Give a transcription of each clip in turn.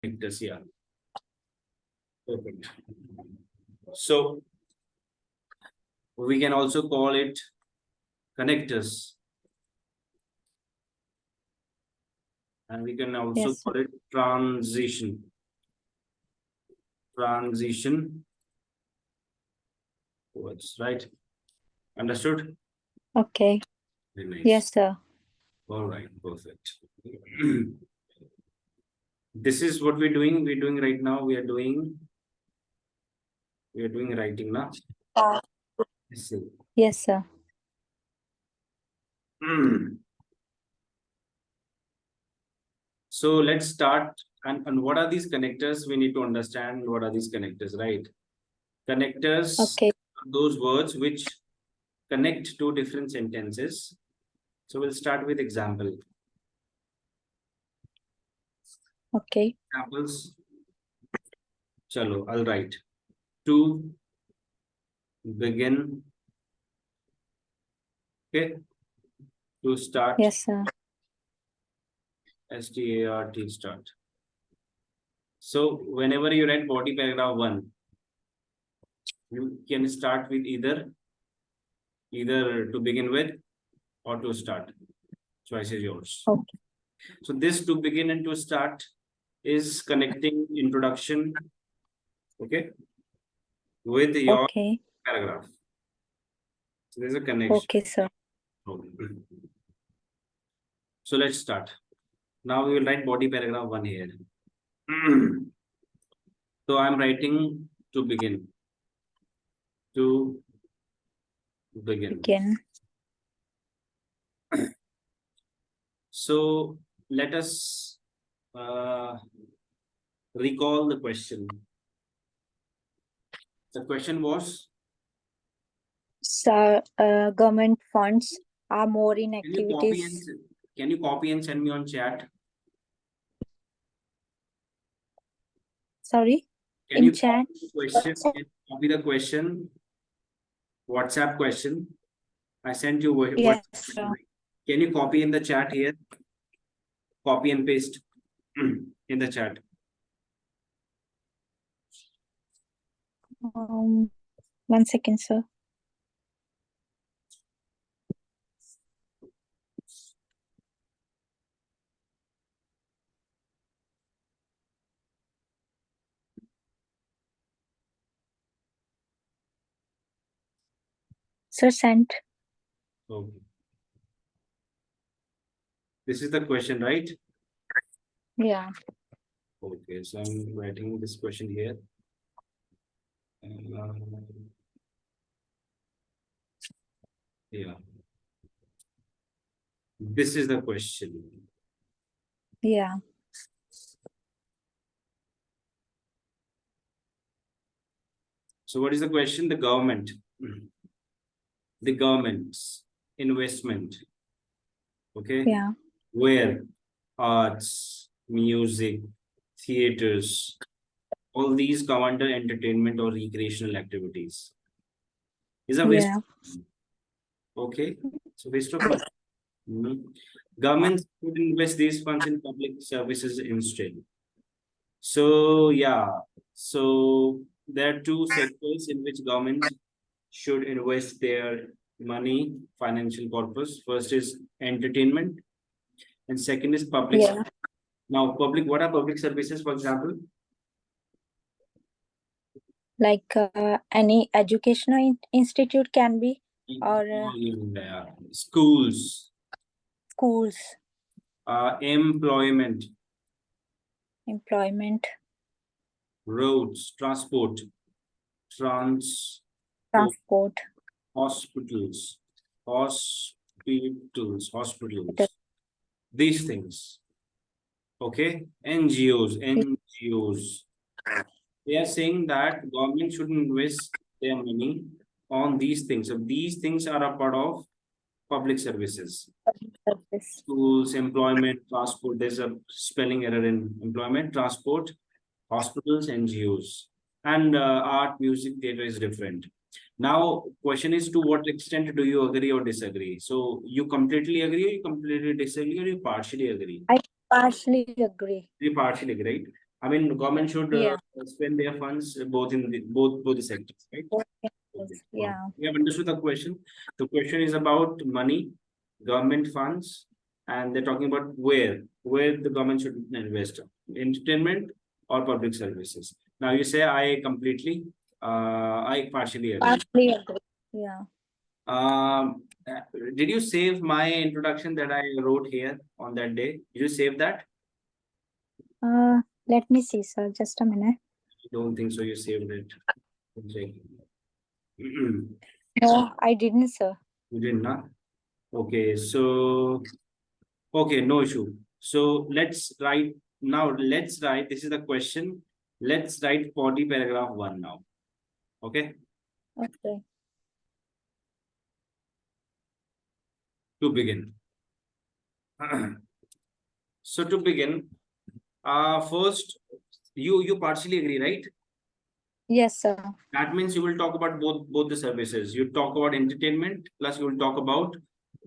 connectors, yeah. Perfect. So we can also call it connectors. And we can also Yes, sir. call it transition. Transition words, right? Understood? Okay. Very nice. Yes, sir. All right, perfect. This is what we're doing. We're doing right now. We are doing writing now. Yes, sir. Yes, sir. So let's start. And what are these connectors? We need to understand what are these connectors, right? Connectors Okay. are those words which connect two different sentences. So we'll start with example. Okay. Examples. Chalo, I'll write. To begin. Okay. To start. Yes, sir. START start. So whenever you write body paragraph 1, you can start with either to begin with or to start. Choice is yours. Okay. So this to begin and to start is connecting introduction, okay, with your Okay. paragraph. So there's a connection. Okay, sir. So let's start. Now we will write body paragraph 1 here. So I'm writing to begin. To begin. Begin. So let us recall the question. The question was, Sir, government funds are more in can you copy activities. and send me on chat? Sorry. Can In you chat. copy the question? WhatsApp question. I sent you what. Yes, sir. Can you copy in the chat here? Copy and paste in the chat. One second, sir. Sir, sent. Okay. This is the question, right? Yeah. Okay, so I'm writing this question here. Yeah. This is the question. Yeah. So what is the question? The government. The government's investment. Okay. Yeah. Where arts, music, theaters, all these come under entertainment or recreational activities. Is a waste. Yeah. Okay. So waste of money. Governments should invest these funds in public services instead. So yeah, so there are two sectors in which governments should invest their money, financial corpus. First is entertainment, and second is public. Yeah. Now, what are public services, for example? Like any educational institute can be, or Schools, schools, employment, employment, roads, transport, transport. hospitals, these things. Okay, NGOs. They are saying that government should invest their money on these things. So these things are a part of public services. Service. Schools, employment, transport. There's a spelling error in employment, transport, hospitals, NGOs. And art, music, theater is different. Now, question is, to what extent do you agree or disagree? So you completely agree, or you completely disagree, or you partially agree? I partially agree. You partially agree, right? I mean, government should Yeah. spend their funds both in both the sectors, right? Okay. Yeah. We have understood the question. The question is about money, government funds, and they're talking about where the government should invest, entertainment or public services. Now you say I partially agree. Partly agree. Yeah. Did you save my introduction that I wrote here on that day? Did you save that? Let me see, sir. Just a minute. I don't think so. You saved it. Okay. No, I didn't, sir. You did not. Okay, so okay, no issue. So let's write now. Let's write. This is the question. Let's write 40 paragraph 1 now. Okay, Okay. to begin. So to begin, first you partially agree, right? Yes, sir. That means you will talk about both the services. You talk about entertainment plus you will talk about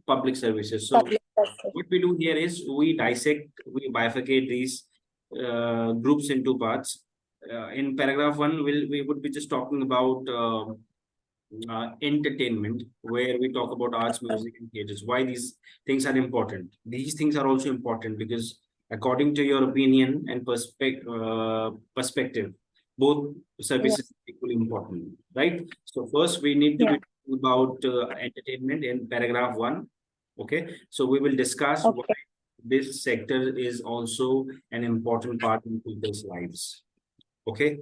public services. So Public service. what we do here is we we bifurcate these groups into parts. In paragraph 1, we would be just talking about entertainment, where we talk about arts, music, and theaters. Why these things are important? These things are also important because, according to your opinion and perspective, both Yeah. services are equally important, right? So first, we need to Yeah. be talking about entertainment in paragraph 1. Okay, so we will discuss why Okay. this sector is also an important part in people's lives. Okay.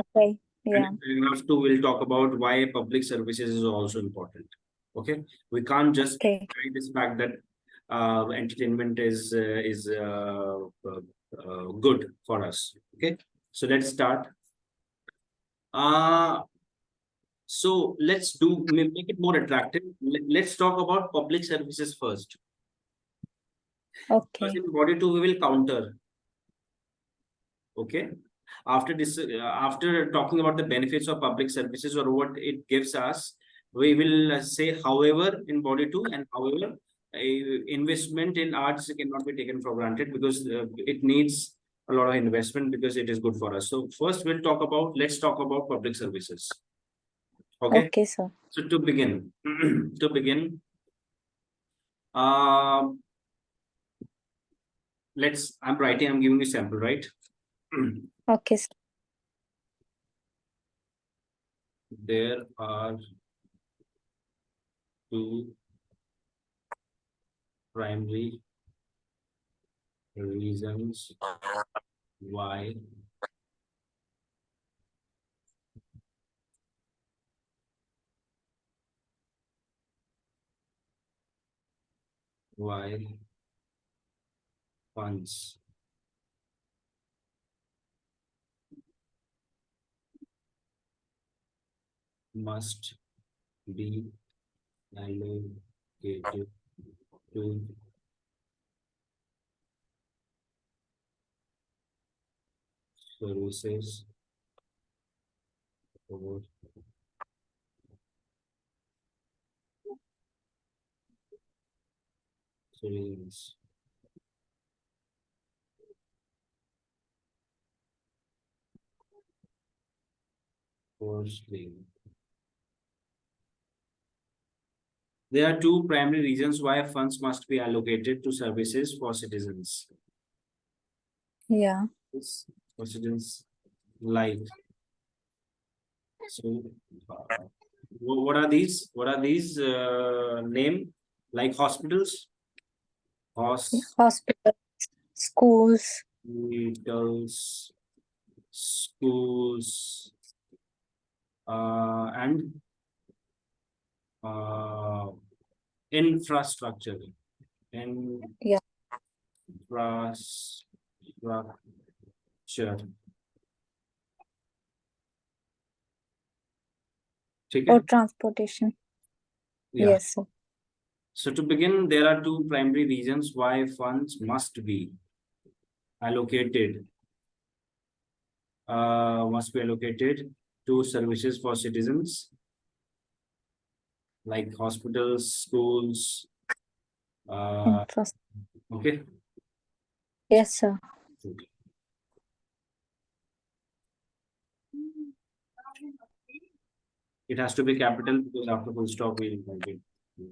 Okay. And Yeah. in paragraph 2, we'll talk about why public services is also important. Okay, we can't just Okay. hide this fact that entertainment is good for us. Okay, so let's start. Uh, so let's make it more attractive. Let's talk about public services first. Because Okay. in body 2, we will counter. Okay, after this, after talking about the benefits of public services or what it gives us, we will say, however, in body 2, and however, investment in arts cannot be taken for granted because it needs a lot of investment because it is good for us. So first let's talk about public services. Okay, Okay, sir. so to begin, to begin, um I'm giving you sample, right? Okay, sir. There are two primary reasons why funds must be allocated to services for citizens. Firstly, there are two primary reasons why funds must be allocated to services for citizens. Yeah. For citizens' life. So, what are these? What are these name? Like hospitals? Hospitals, schools. Hospitals, schools, and infrastructure. Yeah. Infrastructure. Or transportation. Yeah. Yes, sir. So to begin, there are two primary reasons why funds must be allocated to services for citizens like hospitals, schools. Infrastructure. Okay. Yes, sir. It has to be capital because after full stop we'll write it.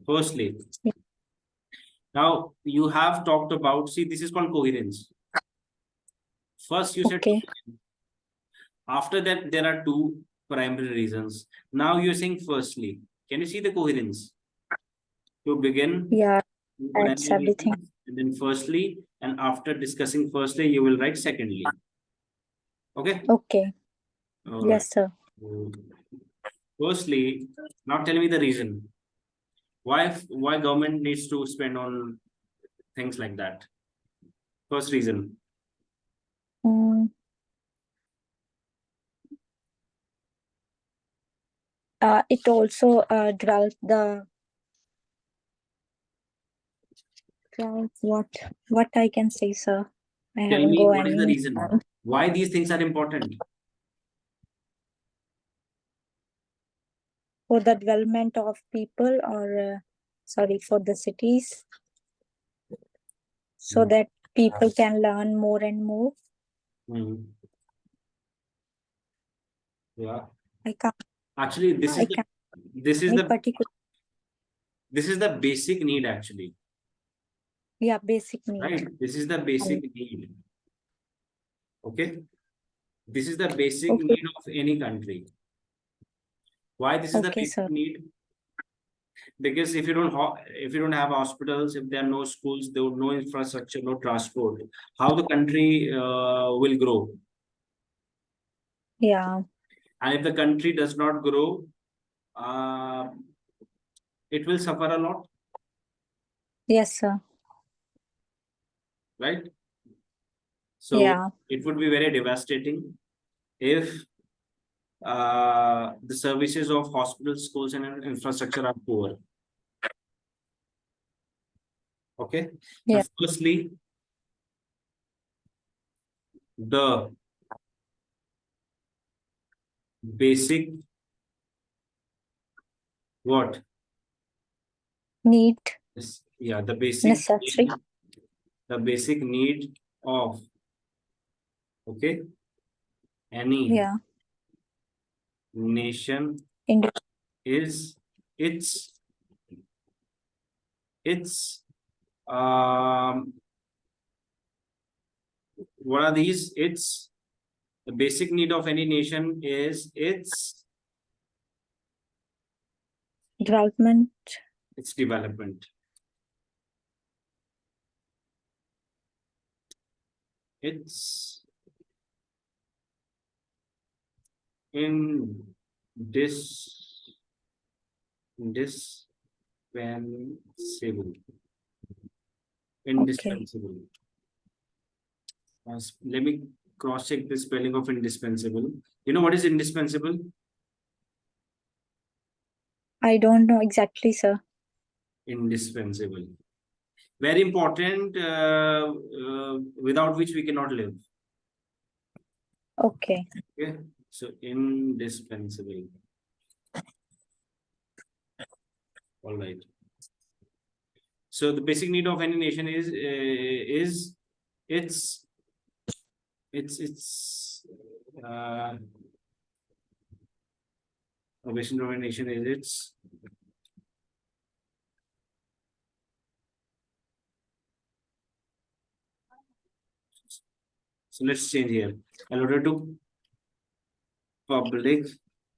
Firstly, Yeah. now you have talked about, see, this is called coherence. First, you said Okay. after that, there are two primary reasons. Now you're saying firstly. Can you see the coherence? To begin, Yeah. two That's primary everything. reasons, and then firstly, and after discussing firstly, you will write secondly. Okay? Okay. All right. Yes, sir. So, firstly, now tell me the reason. Why government needs to spend on things like that? First reason. Mm, it also what I can say, sir. I Tell haven't me got what is the any reason? Why these things are important? for the development of people, or sorry, for the cities, so Hmm. that people can learn more and more. Hmm. Yeah. I can't. Actually, I can't this is any the particular. this is the basic need actually, Yeah, basic right? need. This is the basic need. Okay. This is the basic Okay. need of any country. Why this is the Okay, basic sir. need? Because if you don't have hospitals, if there are no schools, there no infrastructure, no transport, how the country will grow? Yeah. And if the country does not grow, uh, it will suffer a lot, Yes, sir. right? So Yeah. it would be very devastating if the services of hospitals, schools, and infrastructure are poor. Okay. Now, Yeah. firstly, the basic what? Need. Yes, yeah, the basic Necessary. need, the basic need of, okay, any Yeah. nation Indi- is its um what are these? It's the basic need of any nation is Development. its development. It's in indispensable. Okay. Indispensable. Let me cross check the spelling of indispensable. You know what is indispensable? I don't know exactly, sir. Indispensable. Very important, without which we cannot live. Okay. Okay. So indispensable. All right. So the basic need of any nation is its uh, the basic need of any nation is its so let's change here. Allotted to public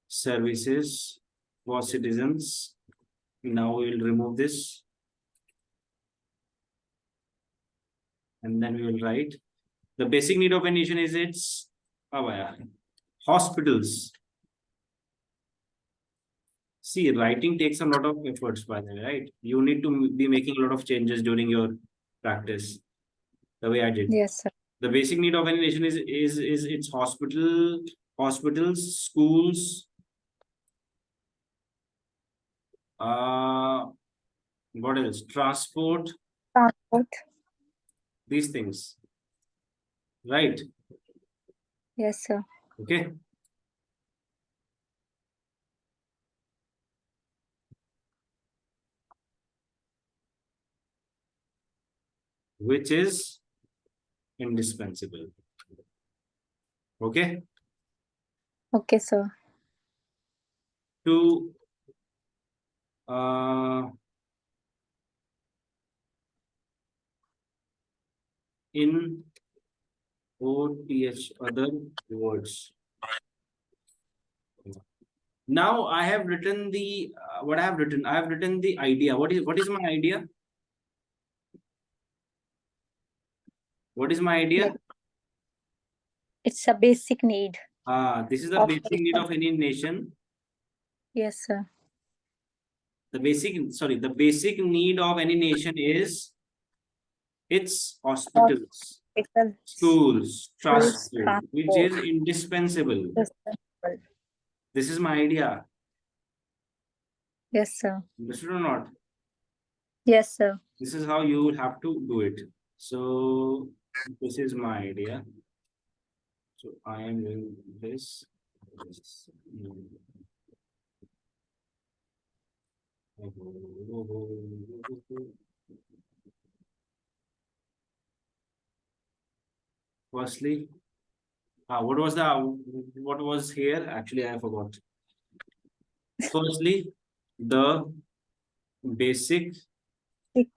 services for citizens. Now we will remove this and then we will write the basic need of a nation is its hospitals. See, writing takes a lot of efforts, by the way, right? You need to be making a lot of changes during your practice, the way I did. Yes, sir. The basic need of any nation is its hospitals, schools, uh, what else? Transport, Transport. these things, right? Yes, sir. Okay. Which is indispensable. Okay. Okay, sir. to in OTH, other words. Now I have written the what I have written. I have written the idea. What is my idea? What is my idea? Yeah. It's a basic need. This is the Of basic need of any nation. Yes, sir. The basic need of any nation is its hospitals, Hospitals, schools, schools, transport, which transport. is indispensable. Yes, sir. This is my idea. Yes, sir. Understood or not? Yes, sir. This is how you will have to do it. So this is my idea. So I am doing this. Firstly, what was here? Actually, I forgot. Firstly, the basic Basic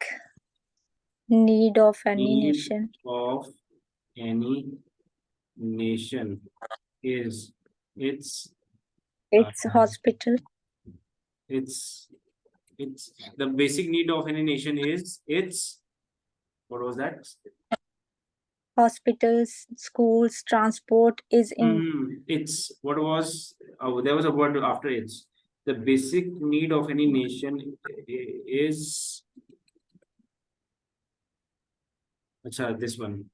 need of any need nation. of any nation is its It's uh, hospital, it's the basic need of any nation is its what was that? hospitals, schools, transport is in. It's what was there was a word after it's the basic need of any nation is this one.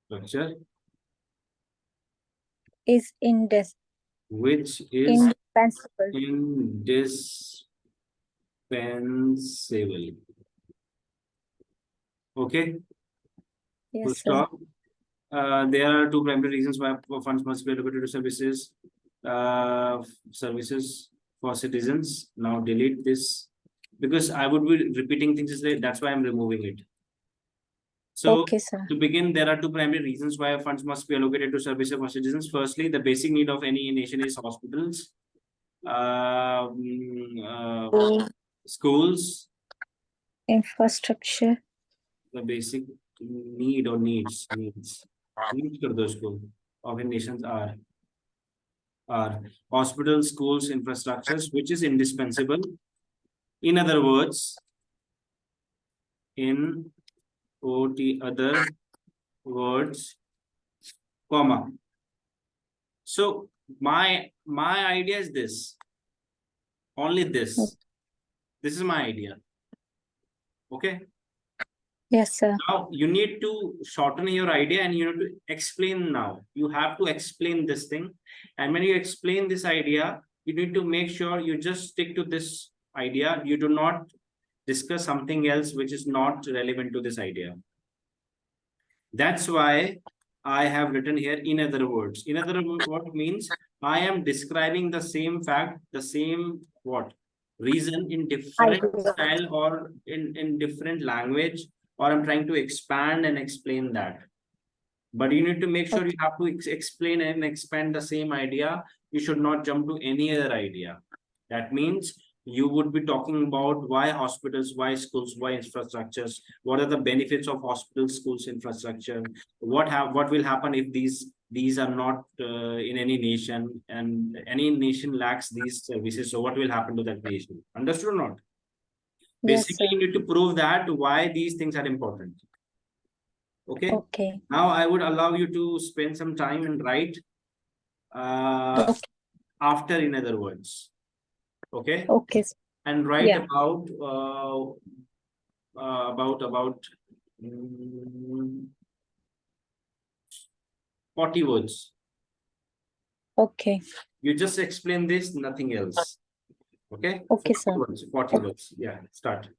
Structure Is which is indispensable. indispensable. Okay, full Yes, sir. stop. There are two primary reasons why funds must be allocated to services for citizens. Now delete this because I would be repeating things. That's why I'm removing it. So Okay, sir. to begin, there are two primary reasons why funds must be allocated to services for citizens. Firstly, the basic need of any nation is hospitals, schools, Infrastructure. the basic need or needs for those schools of a nations are hospitals, schools, infrastructures, which is indispensable. In other words, in OT other words, comma. So my idea is this. Only this. This is my idea. Okay. Yes, sir. Now you need to shorten your idea and you need to explain now. You have to explain this thing. And when you explain this idea, you need to make sure you just stick to this idea. You do not discuss something else which is not relevant to this idea. That's why I have written here in other words. In other words, what means I am describing the same fact, the same what reason in different Idea. style or in different language, or I'm trying to expand and explain that. But you need to make sure you have to explain and expand the same idea. You should not jump to any other idea. That means you would be talking about why hospitals, why schools, why infrastructures, what are the benefits of hospitals, schools, infrastructure, what will happen if these are not in any nation and any nation lacks these services. So what will happen to that nation? Understood or not? Yes, Basically, sir. you need to prove that why these things are important. Okay. Okay. Now I would allow you to spend some time and write after, in other words. Okay. Okay. And write Yeah. about 40 words. Okay. You just explain this, nothing else. Okay. Okay, 40 sir. words. 40 words. Yeah. Start.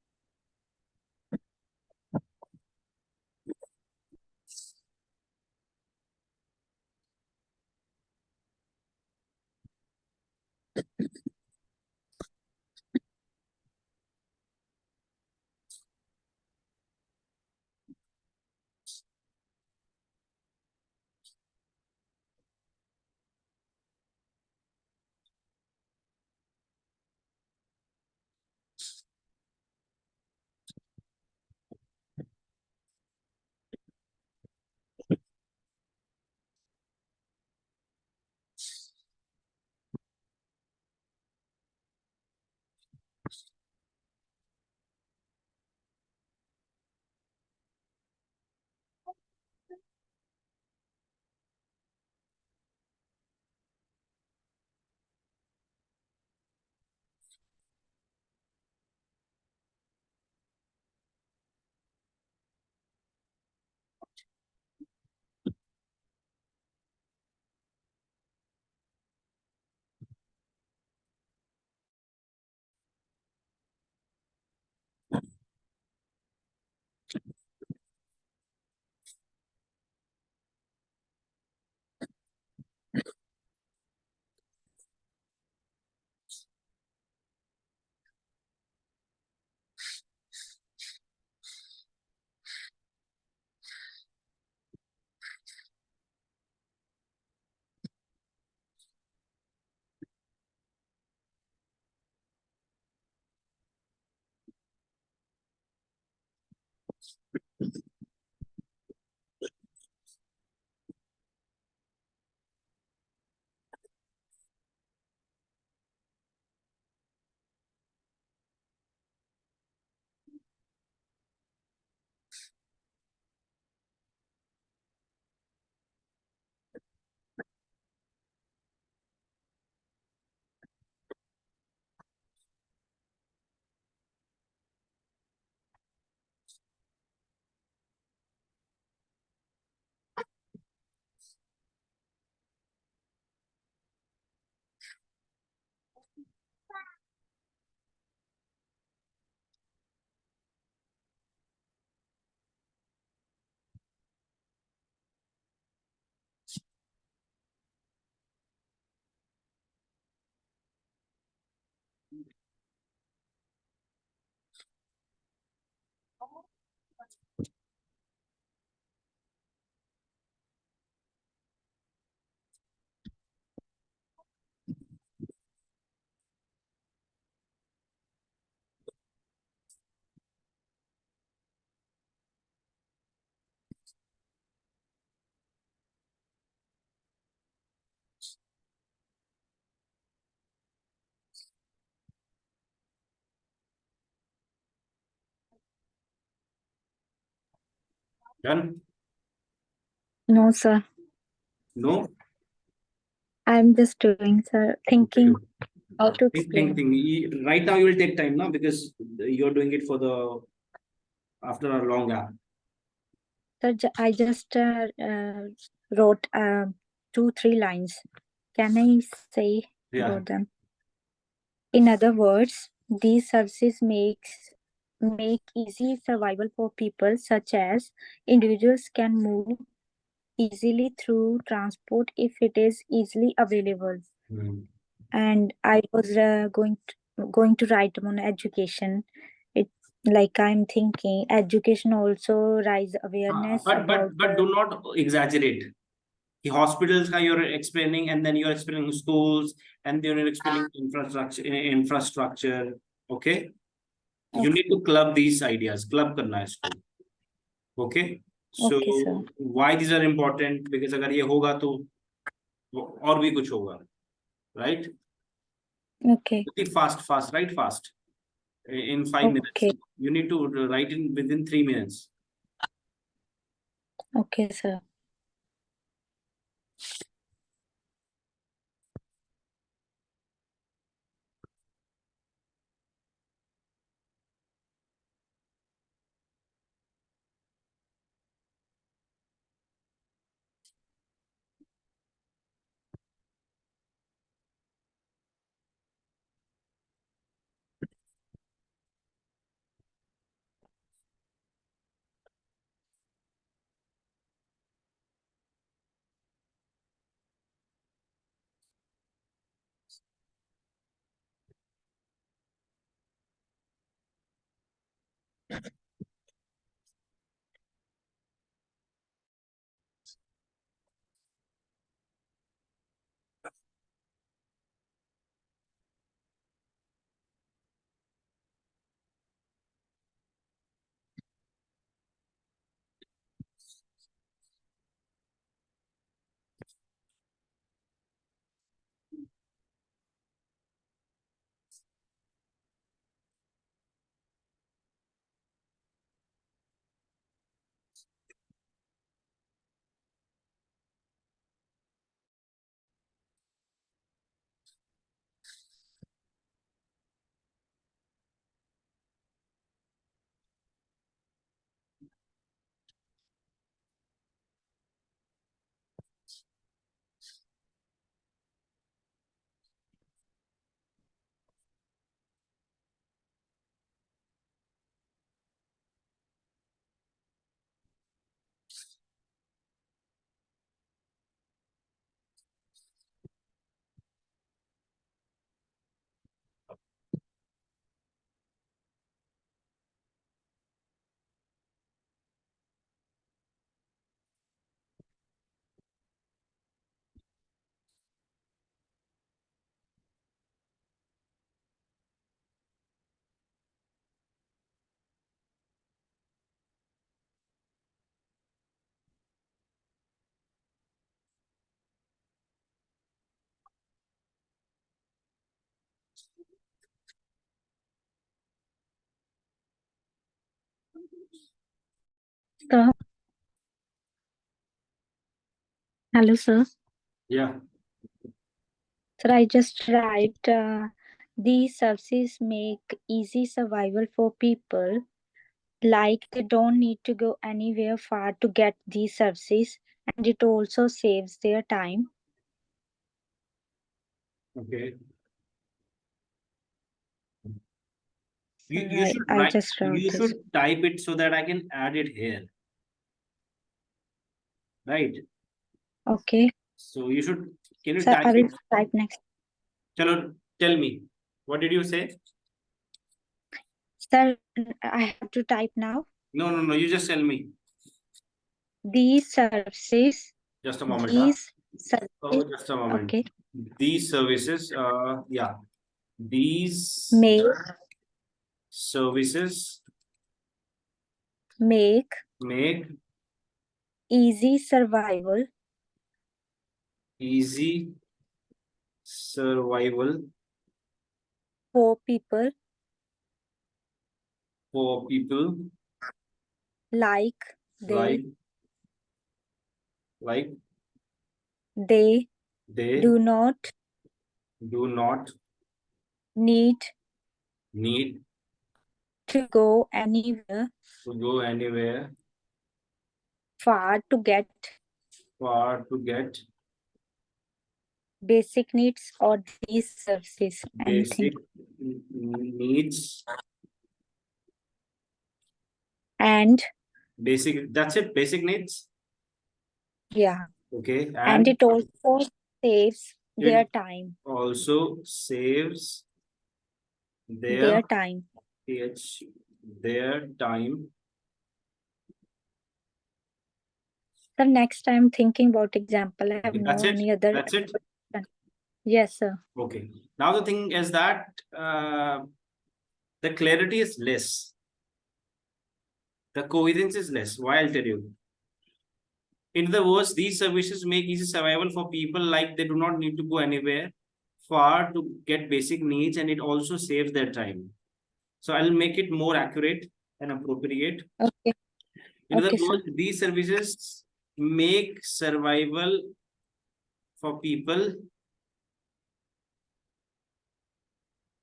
Done? No, sir. No? I'm just doing, sir, thinking how to explain. Right now you will take time now because you're doing it for the after a long gap. Sir, I just wrote 2-3 lines. Can I say Yeah. about them? In other words, these services make easy survival for people such as individuals can move easily through transport if it is easily available. And I was going to write on education. It like I'm thinking education also raise awareness about But do not exaggerate. The hospitals you're explaining, and then you're explaining schools, and then you're explaining infrastructure. Okay, you need to club these ideas. Club करना है इसको. Okay. So Okay, sir. why these are important? Because अगर ये होगा तो और भी कुछ होगा, right? Okay. Fast, write fast. In 5 minutes, Okay. you need to write in within 3 minutes. Okay, sir. Sir. Hello, sir. Yeah. Sir, I just write these services make easy survival for people. Like they don't need to go anywhere far to get these services, and it also saves their time. Okay. Sir, I Write. just wrote You this. should type it so that I can add it here. Right. Okay. So you should. Can you Sir, type I will it? type next. Chalo, tell me. What did you say? Sir, I have to type now. No. You just tell me. These services. Just a moment. These Oh, services. just a moment. Okay. These services. Yeah. These Make services make make easy survival easy survival for people for people like like they like they they do not do not need need to go anywhere to go anywhere far to get far to get basic needs or these services. Anything. basic needs. And Basic, that's it, basic needs. yeah, Okay, and and it also saves their it time. also saves Their their time. their time. The next time thinking about example, I have Okay, that's no it. any other. That's it. Yes, sir. Okay. Now the thing is that the clarity is less. The coherence is less. Why? I'll tell you. In other words, these services make easy survival for people like they do not need to go anywhere far to get basic needs, and it also saves their time. So I'll make it more accurate and appropriate. Okay. In other Okay, sir. words, these services make survival for people.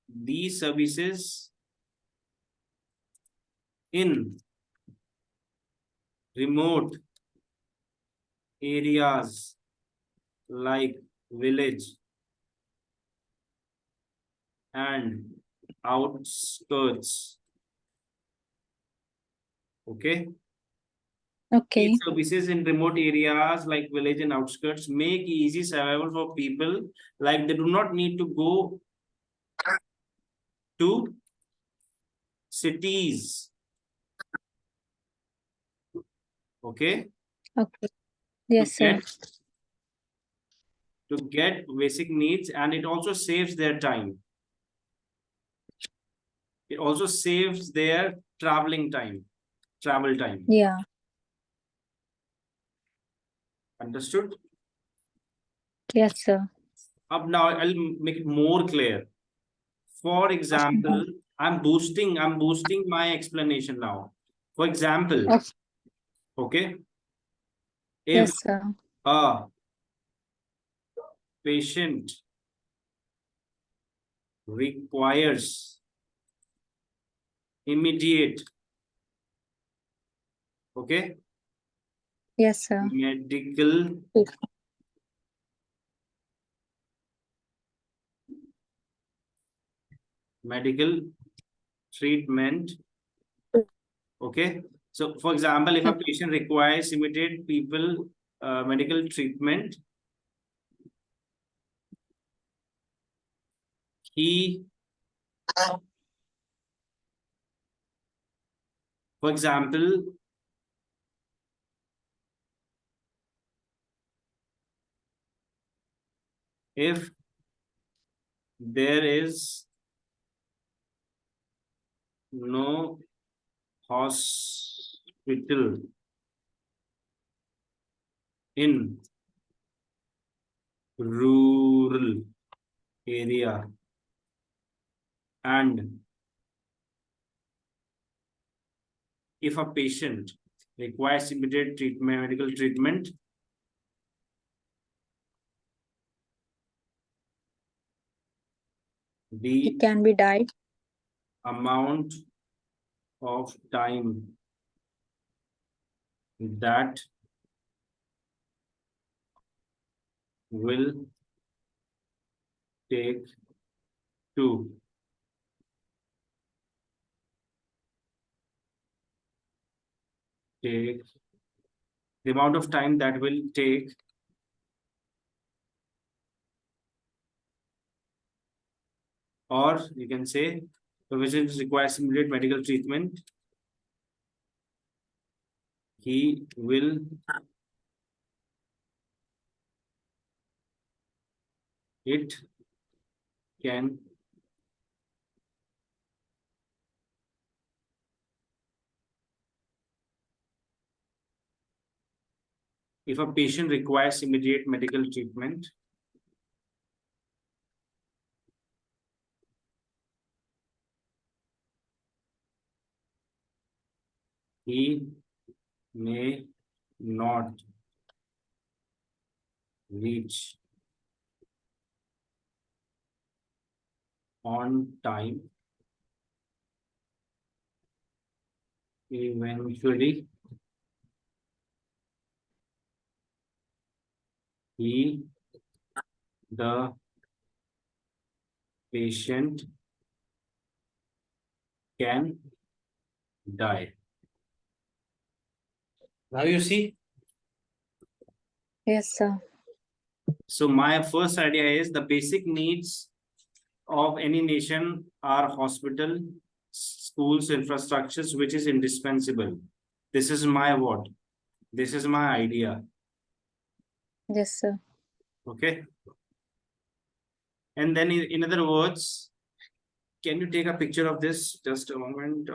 These services in remote areas like village and outskirts. Okay. Okay. These services in remote areas like village and outskirts make easy survival for people like they do not need to go to cities. Okay. Okay. To Yes, sir. get basic needs, and it also saves their time. It also saves their travel time. Yeah. Understood? Yes, sir. Up now I'll make it more clear. For example, I'm boosting my explanation now. For example, Okay. okay, if Yes, sir. a patient requires immediate, okay, Yes, sir. medical medical treatment, okay. So for example, if a Okay. patient requires immediate medical treatment, he, for example, if there is no hospital in rural area, and if a patient requires immediate medical treatment, the It can be died. amount of time that will take to take the amount of time that will take, or you can say the patient requires immediate medical treatment He will it can if a patient requires immediate medical treatment, he may not reach on time. Eventually, he, the patient, can die. Now you see. Yes, sir. So my first idea is the basic needs of any nation are hospital, schools, infrastructures, which is indispensable. This is my what? This is my idea. Yes, sir. Okay. And then in other words, can you take a picture of this? Just a moment.